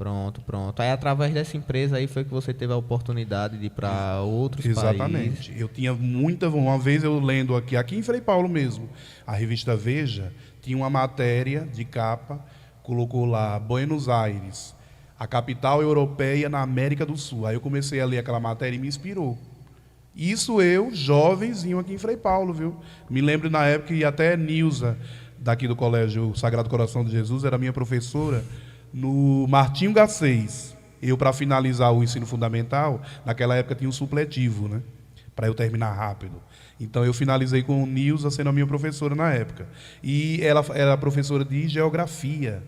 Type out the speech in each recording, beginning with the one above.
Pronto, pronto. Aí, através dessa empresa aí, foi que você teve a oportunidade de ir para outros países. Exatamente. Eu tinha muita... Uma vez eu lendo aqui em Frei Paulo mesmo, a revista Veja, tinha uma matéria de capa, colocou lá, Buenos Aires, a capital europeia na América do Sul. Aí eu comecei a ler aquela matéria e me inspirou. Isso eu, jovenzinho aqui em Frei Paulo, viu? Me lembro na época que até Nilza, daqui do Colégio Sagrado Coração de Jesus, era minha professora, no Martinho Garcês. Eu, para finalizar o ensino fundamental, naquela época tinha um supletivo, né? Para eu terminar rápido. Então, eu finalizei com Nilza sendo a minha professora na época. E ela era professora de geografia.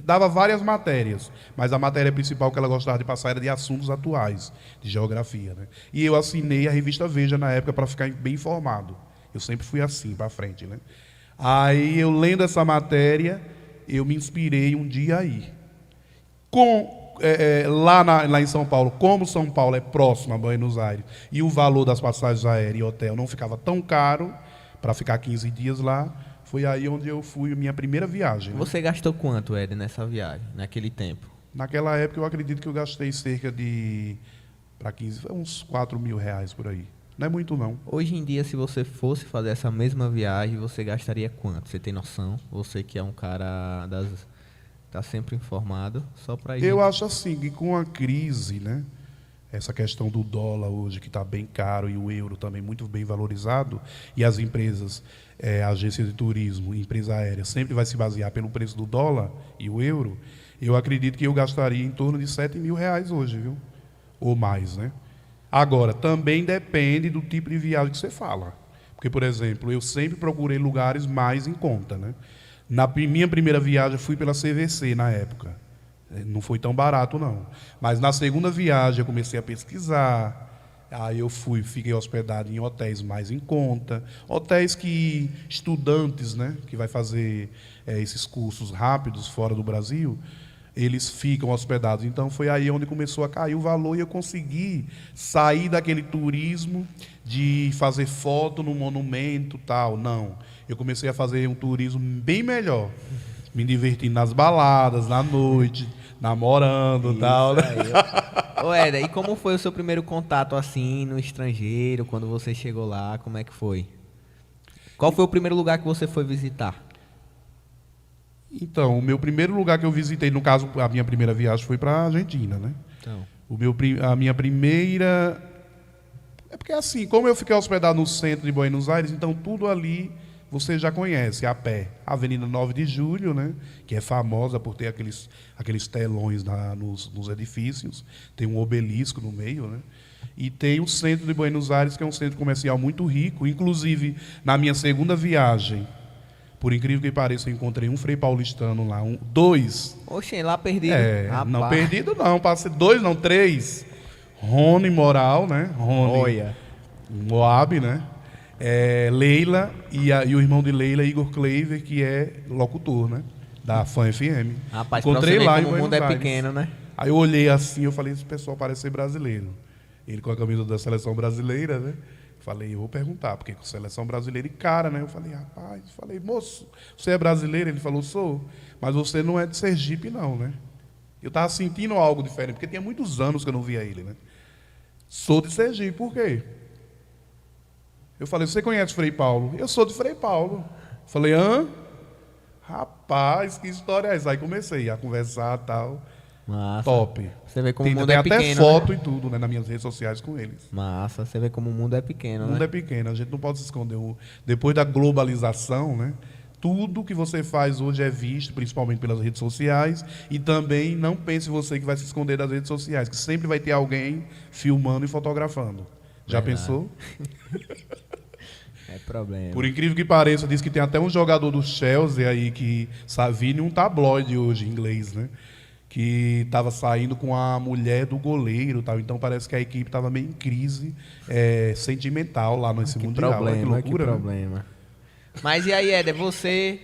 Dava várias matérias, mas a matéria principal que ela gostava de passar era de assuntos atuais, de geografia, né? E eu assinei a revista Veja na época para ficar bem informado. Eu sempre fui assim, para frente, né? Aí, eu lendo essa matéria, eu me inspirei um dia aí. Lá em São Paulo, como São Paulo é próximo a Buenos Aires e o valor das passagens aéreas e hotel não ficava tão caro para ficar 15 dias lá, foi aí onde eu fui, minha primeira viagem. Né? Você gastou quanto, Ed, nessa viagem, naquele tempo? Naquela época eu acredito que eu gastei cerca de, para 15, uns 4 mil reais por aí. Não é muito não. Hoje em dia, se você fosse fazer essa mesma viagem, você gastaria quanto? Você tem noção? Você que é um cara tá sempre informado, só para Eu acho assim, que com a crise, né, essa questão do dólar hoje, que está bem caro, e o euro também muito bem valorizado, e as empresas, agências de turismo, empresa aérea, sempre vai se basear pelo preço do dólar e o euro, eu acredito que eu gastaria em torno de 7 mil reais hoje, viu? Ou mais, né? Agora, também depende do tipo de viagem que você fala. Porque, por exemplo, eu sempre procurei lugares mais em conta, né? Na minha primeira viagem, eu fui pela CVC na época. Não foi tão barato, não. Mas na segunda viagem, eu comecei a pesquisar. Aí eu fiquei hospedado em hotéis mais em conta. Hotéis que estudantes, né, que vai fazer esses cursos rápidos fora do Brasil, eles ficam hospedados. Então, foi aí onde começou a cair o valor e eu consegui sair daquele turismo de fazer foto no monumento, tal. Não. Eu comecei a fazer um turismo bem melhor, me divertindo nas baladas, na noite, namorando e tal. Né? Ô, Éder, e como foi o seu primeiro contato assim no estrangeiro, quando você chegou lá, como é que foi? Qual foi o primeiro lugar que você foi visitar? Então, o meu primeiro lugar que eu visitei, no caso, a minha primeira viagem foi para a Argentina, né? Então. A minha primeira... É porque assim, como eu fiquei hospedado no centro de Buenos Aires, então tudo ali... Você já conhece, a pé, a Avenida 9 de Julho, né, que é famosa por ter aqueles telões nos edifícios, tem um obelisco no meio, né, e tem o centro de Buenos Aires, que é um centro comercial muito rico. Inclusive, na minha segunda viagem, por incrível que pareça, eu encontrei um frei paulistano lá, dois. Oxe, lá perdido. Não perdido não, passei 2, não 3. Rony Moral, né, Rony Moab, né. Leila e o irmão de Leila, Igor Kleiver, que é locutor, né, da Fã FM. Rapaz, encontrei lá como o mundo é pequeno, né? Aí eu olhei assim, eu falei, esse pessoal parece ser brasileiro. Ele com a camisa da seleção brasileira, né? Falei, eu vou perguntar, porque com seleção brasileira e cara, né? Eu falei, rapaz, moço, você é brasileiro? Ele falou, sou, mas você não é de Sergipe, não, né? Eu tava sentindo algo diferente, porque tinha muitos anos que eu não via ele, né? Sou de Sergipe, por quê? Eu falei, você conhece Frei Paulo? Eu sou de Frei Paulo. Falei, hã? Rapaz, que história é essa? Aí comecei a conversar e tal. Massa. Top. Você vê como o mundo é Tem pequeno, até foto, né? E tudo, né, nas minhas redes sociais com eles. Massa, você vê como o mundo é pequeno, né? O mundo é pequeno, a gente não pode se esconder. Depois da globalização, né, tudo que você faz hoje é visto, principalmente pelas redes sociais, e também não pense você que vai se esconder das redes sociais, que sempre vai ter alguém filmando e fotografando. Já pensou? É problema. Por incrível que pareça, diz que tem até um jogador do Chelsea aí que vindo em um tabloide hoje, em inglês, né? Que estava saindo com a mulher do goleiro, tal. Então parece que a equipe estava meio em crise sentimental lá nesse mundial. Problema, que loucura, que problema. Né? Mas e aí, Éder, você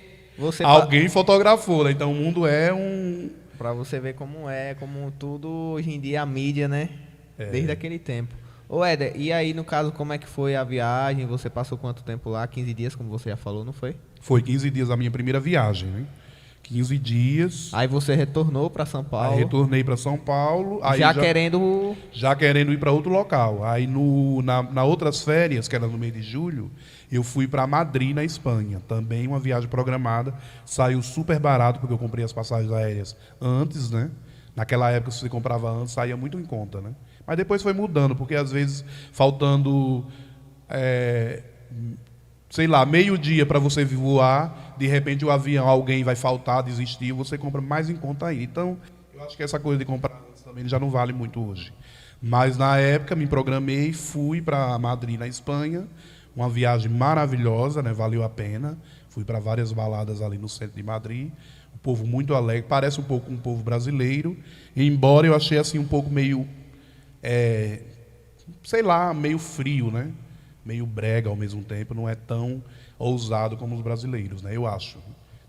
alguém fotografou, né? Então o mundo é um... Pra você ver como é, como tudo hoje em dia, a mídia, né? Desde aquele tempo. Ô, Éder, e aí, no caso, como é que foi a viagem? Você passou quanto tempo lá? 15 dias, como você já falou, não foi? Foi 15 dias a minha primeira viagem, né? 15 dias. Aí você retornou para São Paulo. Aí retornei para São Paulo. Aí já querendo... Já querendo ir para outro local. Aí na outras férias, que era no mês de julho, eu fui para Madrid, na Espanha. Também uma viagem programada. Saiu super barato, porque eu comprei as passagens aéreas antes, né? Naquela época, se você comprava antes, saía muito em conta, né? Mas depois foi mudando, porque às vezes faltando... sei lá, meio-dia para você voar, de repente o avião, alguém vai faltar, desistir, você compra mais em conta aí. Então, eu acho que essa coisa de comprar antes também já não vale muito hoje. Mas na época me programei, fui para Madrid, na Espanha, uma viagem maravilhosa, né? Valeu a pena. Fui para várias baladas ali no centro de Madrid, o povo muito alegre, parece um pouco com o povo brasileiro, embora eu achei assim um pouco meio, sei lá, meio frio, né? Meio brega ao mesmo tempo, não é tão ousado como os brasileiros, né? Eu acho.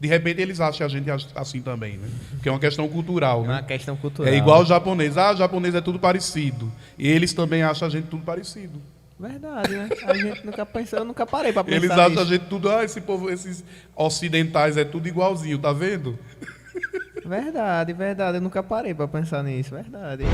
De repente eles acham a gente assim também, né? Porque é uma questão cultural, né? É uma questão cultural. É igual o japonês. Ah, o japonês é tudo parecido. E eles também acham a gente tudo parecido. Verdade, né? A gente nunca pensou, eu nunca parei pra pensar Eles acham nisso. a gente tudo, esse povo, esses ocidentais é tudo igualzinho, tá vendo? Verdade, verdade. Eu nunca parei pra pensar nisso, verdade.